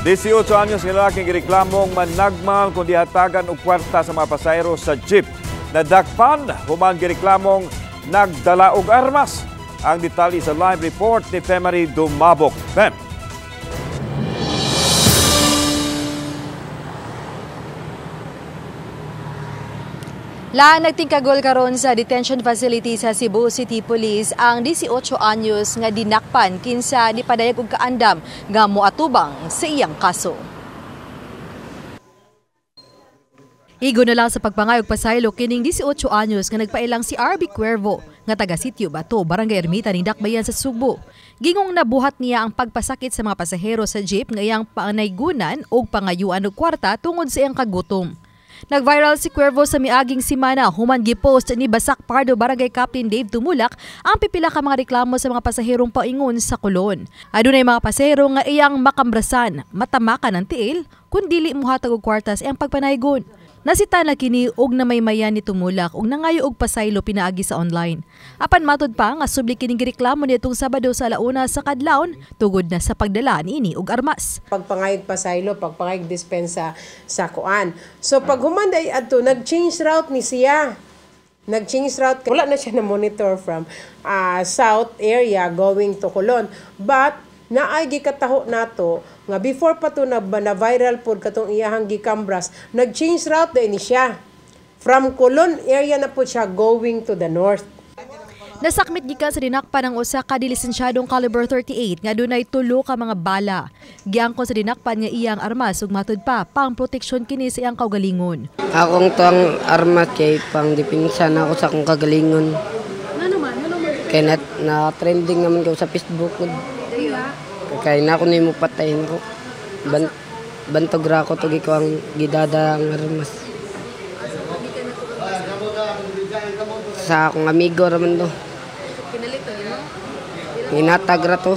18 anyos nga lalaking gireklamong managmal kundi hatagan og kwarta sa mga pasahero sa jeep. Nadakpan human gireklamong nagdala og armas. Ang detalye sa live report ni Femari Dumabok. Fem. Nagtingkagol karon sa detention facility sa Cebu City Police ang 18 anyos nga dinakpan kinsa nipadayag og kaandam nga moatubang sa iyang kaso. Igo na lang sa pagpangayog pasaylo kining 18 anyos nga nagpailang si RB Cuervo nga taga Sitio Bato, Barangay Ermita ning Dakbayan sa Sugbo. Gingong nabuhat niya ang pagpasakit sa mga pasahero sa jeep nga iyang panaygunan og pangayuan og kwarta tungod sa iyang kagutom. Nag-viral si Cuervo sa miaging simana human gipost ni Basak Pardo Barangay Captain Dave Tumulak ang pipila ka mga reklamo sa mga pasaherong paingon sa Kulon. Adunay mga pasahero nga iyang makambrasan, matamakan ang tiil kun dili mohatag og kwartas iyang pagpanaygon. Nasita na kini og namaymayan ni Tumulak og nangayo og pasaylo pinaagi sa online. Apan matud pa nga subli kining gireklamo nitong Sabado sa alauna sa kadlawon tugod na sa pagdala niini og armas. Pagpangayog pasaylo, pagpangayog dispensa sa kuan. So pag humanday adto nag-change route ni siya. Nag-change route, wala na siya na monitor from south area going to Colon. But naay gikataho nato nga before pa to na viral pod katong iyahang gikambras, nag-change route din siya. From Colon area na po siya going to the north. Nasakmit gikan sa dinakpan ng usa ka dilisensyadong caliber 38 nga dunay 3 ka mga bala. Giangkon sa dinakpan nga iyang armas ug matud pa pang proteksyon kini sa iyang kaugalingon. Akong tuang armas kay pang depensa na ako sa akong kagalingon. Ano man? Kaya na trending naman ko sa Facebook. Kaya na ako nimo patayin ko. Bantog ra ko tugi ko ang gidada ang armas. Sa akong amigo raman to. Hinatag ra to.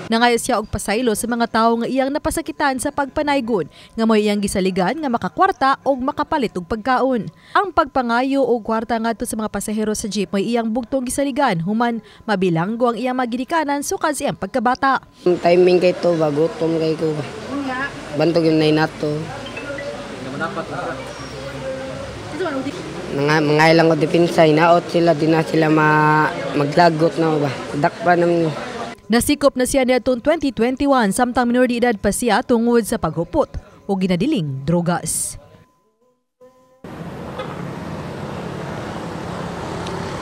Nangayo siya og pasaylo sa mga tawo nga iyang napasakitan sa pagpanaygon nga mo iyang gisaligan nga makakwarta og makapalit og pagkaon. Ang pagpangayo og kwarta ngadto sa mga pasahero sa jeep mo iyang bugtong gisaligan human mabilanggo ang iyang maginikanan sukad sa iyang pagkabata. Ang timing kay to bagutom kay ko. Bantog yung nay nato. Mangailang ko depensa inaot sila di na sila maglagot na ba. Dakpa naman. Nasikop na siya niadtong 2021 samtang minor de edad pa siya tungod sa paghupot o ginadiling drogas.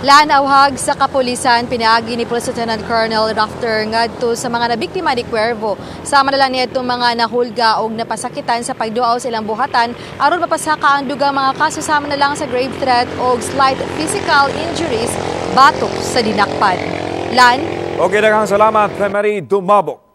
Lanawhag sa kapulisan pinaagi ni Police Lieutenant Colonel Rafter ngadto sa mga nabiktima ni Cuervo. Sama na lang niadtong mga nahulga og napasakitan sa pagduaw sa ilang buhatan aron mapasaka ang dugang mga kaso sama na lang sa grave threat og slight physical injuries batok sa dinakpan. Okay, daghang salamat, Femari Dumabok.